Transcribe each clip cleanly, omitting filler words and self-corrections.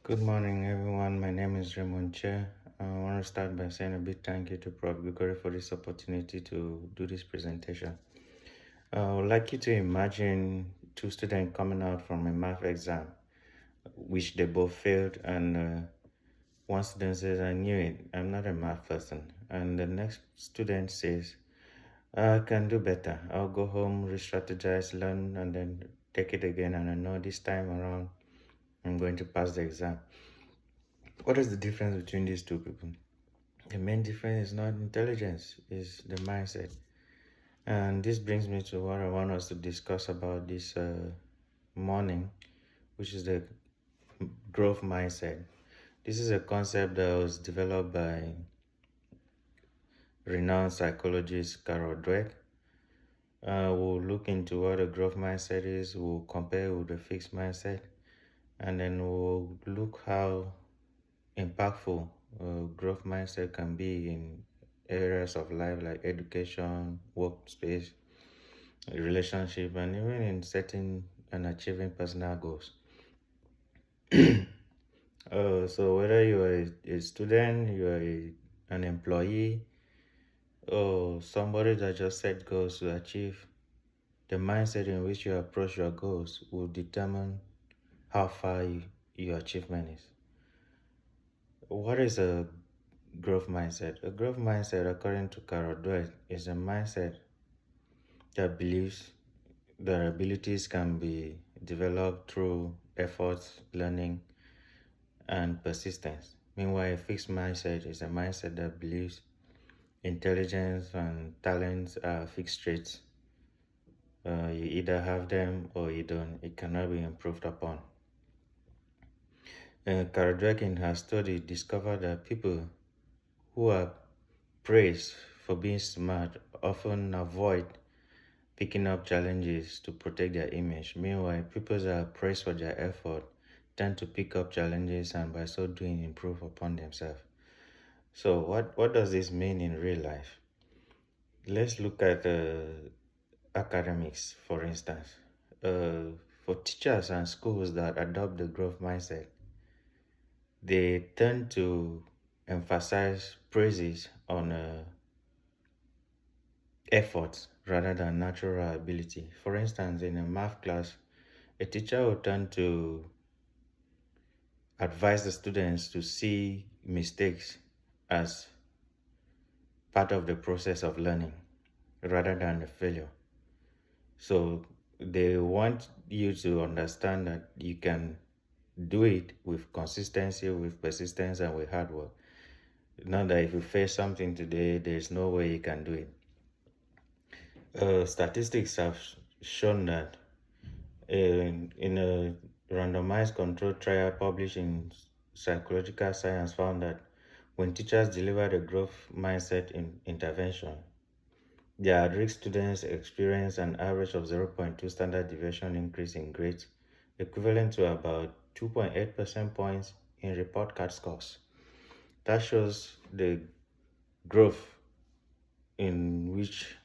Good morning, everyone. My name is Raymond Che. I want to start by saying a big thank you to Prof. Gregory for this opportunity to do this presentation. I would like you to imagine two students coming out from a math exam, which they both failed, and one student says, I knew it, I'm not a math person. And the next student says, I can do better. I'll go home, re strategize, learn, and then take it again. And I know this time around I'm going to pass the exam. What is the difference between these two people? The main difference is not intelligence, is the mindset. And this brings me to what I want us to discuss about this morning, which is the growth mindset. This is a concept that was developed by renowned psychologist Carol Dweck. We'll look into what a growth mindset is, we'll compare with the fixed mindset, and then we'll look how impactful growth mindset can be in areas of life like education, workspace, relationship, and even in setting and achieving personal goals. So whether you are a student, you are an employee, or somebody that just set goals to achieve, the mindset in which you approach your goals will determine how far your achievement is. What is a growth mindset? A growth mindset, according to Carol Dweck, is a mindset that believes that abilities can be developed through efforts, learning, and persistence. Meanwhile, a fixed mindset is a mindset that believes intelligence and talents are fixed traits. You either have them or you don't. It cannot be improved upon. Carol Dweck, in her study, discovered that people who are praised for being smart often avoid picking up challenges to protect their image. Meanwhile, people that are praised for their effort tend to pick up challenges and by so doing improve upon themselves. So what does this mean in real life? Let's look at academics, for instance. For teachers and schools that adopt the growth mindset, they tend to emphasize praises on effort rather than natural ability. For instance, in a math class, a teacher will tend to advise the students to see mistakes as part of the process of learning rather than a failure. So they want you to understand that you can do it with consistency, with persistence, and with hard work. Not that if you face something today, there's no way you can do it. Statistics have shown that in a randomized controlled trial published in Psychological Science found that when teachers delivered a growth mindset intervention, their at-risk students experienced an average of 0.2 standard deviation increase in grades, equivalent to about 2.8% points in report card scores. That shows the growth in which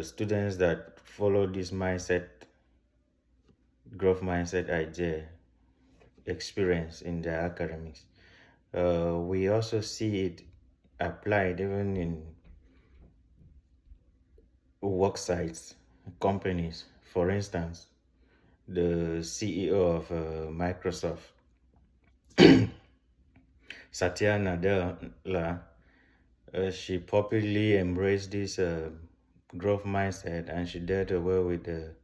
students that follow this growth mindset idea experience in their academics. We also see it applied even in work sites, companies. For instance, the CEO of Microsoft, Satya Nadella, she popularly embraced this growth mindset and she dealt away with the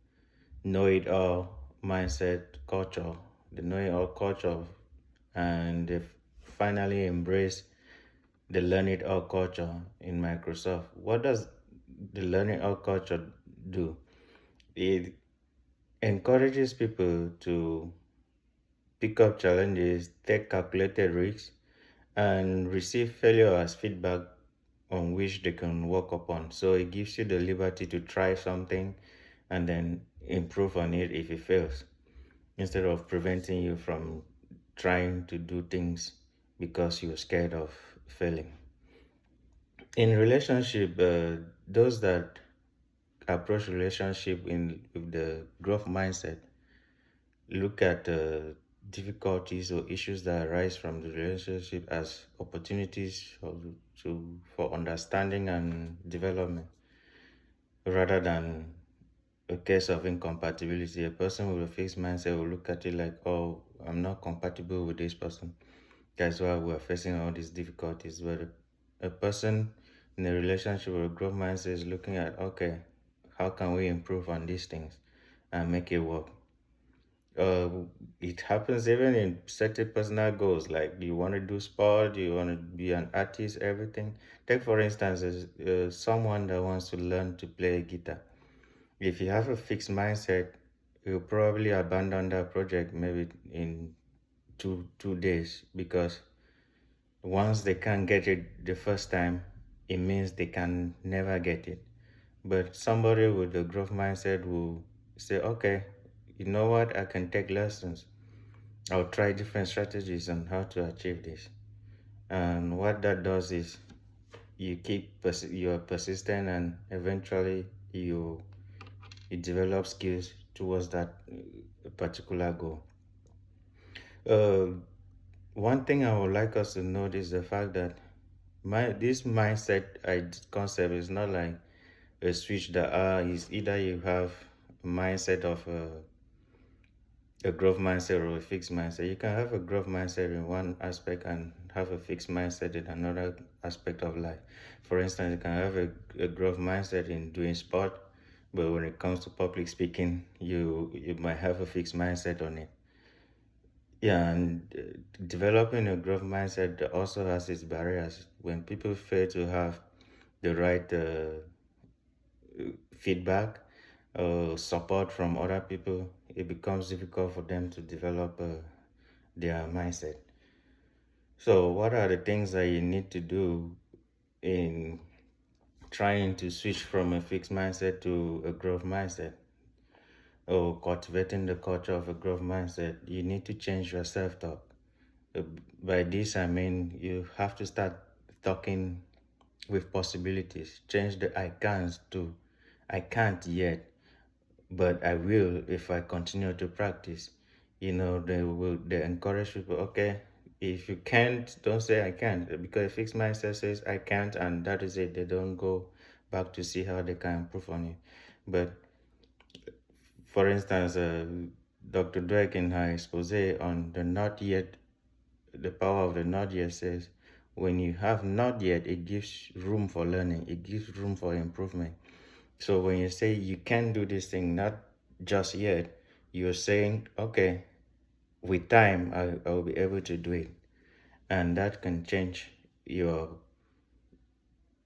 know-it-all mindset culture, the know-it-all culture, and they finally embraced the learn-it-all culture in Microsoft. What does the learn-it-all culture do? It encourages people to pick up challenges, take calculated risks, and receive failure as feedback on which they can work upon. So it gives you the liberty to try something and then improve on it if it fails, instead of preventing you from trying to do things because you're scared of failing. In relationship, those that approach relationship with the growth mindset look at difficulties or issues that arise from the relationship as opportunities for understanding and development rather than a case of incompatibility. A person with a fixed mindset will look at it like, oh, I'm not compatible with this person. That's why we're facing all these difficulties. But a person in a relationship with a growth mindset is looking at, okay, how can we improve on these things and make it work? uh, it happens even in certain personal goals, like you want to do sport, you want to be an artist, everything. Take for instance someone that wants to learn to play guitar. If you have a fixed mindset, you'll probably abandon that project maybe in two days, because once they can't get it the first time, it means they can never get it. But somebody with a growth mindset will say, okay, you know what, I can take lessons. I'll try different strategies on how to achieve this. And what that does is you're persistent, and eventually you develop skills towards that particular goal. Uh, One thing I would like us to note is the fact that this mindset concept is not like a switch that is either you have a mindset of a growth mindset or a fixed mindset. You can have a growth mindset in one aspect and have a fixed mindset in another aspect of life. For instance, you can have a growth mindset in doing sport, but when it comes to public speaking, you might have a fixed mindset on it. Yeah, and developing a growth mindset also has its barriers. When people fail to have the right feedback or support from other people, it becomes difficult for them to develop their mindset. So, what are the things that you need to do in trying to switch from a fixed mindset to a growth mindset, or cultivating the culture of a growth mindset? You need to change your self talk. Uh, By this, I mean you have to start talking with possibilities. Change the I can't to I can't yet, but I will if I continue to practice. They encourage people, okay, if you can't, don't say I can't, because a fixed mindset says I can't and that is it. They don't go back to see how they can improve on it. But for instance, Dr. Dweck in her expose on the not yet, the power of the not yet, says when you have not yet, it gives room for learning, it gives room for improvement. So when you say you can't do this thing, not just yet, you're saying, okay, with time, I'll be able to do it. And that can change your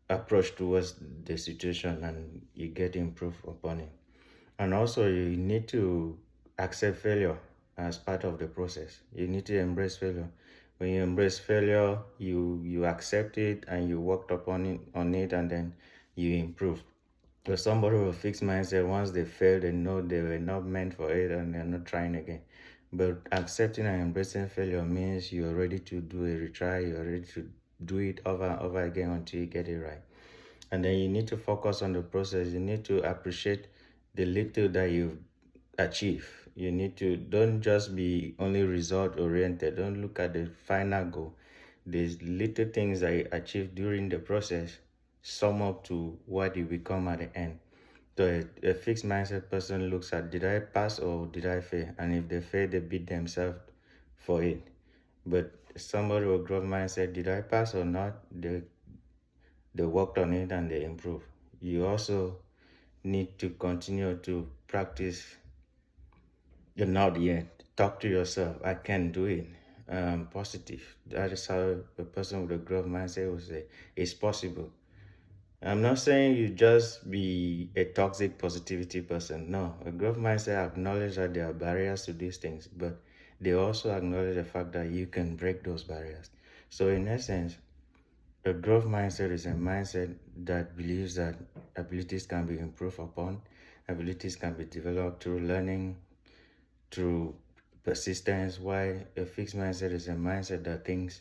approach towards the situation and you get improved upon it. And also, you need to accept failure as part of the process. You need to embrace failure. When you embrace failure, you accept it and you worked upon it and then you improve. So somebody with a fixed mindset, once they fail, they know they were not meant for it and they're not trying again. But accepting and embracing failure means you're ready to do a retry, you're ready to do it over and over again until you get it right. And then you need to focus on the process. You need to appreciate the little that you've achieved. You need to don't just be only result oriented. Don't look at the final goal. There's little things that you achieve during the process sum up to what you become at the end. So a fixed mindset person looks at, did I pass or did I fail? And if they fail, they beat themselves for it. But somebody with growth mindset, did I pass or not? They worked on it and they improved. You also need to continue to practice the not yet. Talk to yourself. I can do it. Positive. That is how a person with a growth mindset will say it's possible. I'm not saying you just be a toxic positivity person. No, a growth mindset acknowledge that there are barriers to these things, but they also acknowledge the fact that you can break those barriers. So in essence, a growth mindset is a mindset that believes that abilities can be improved upon, abilities can be developed through learning, through persistence, while a fixed mindset is a mindset that thinks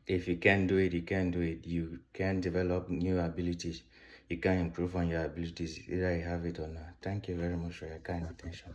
if you can do it, you can do it. You can develop new abilities. You can improve on your abilities, either you have it or not. Thank you very much for your kind attention.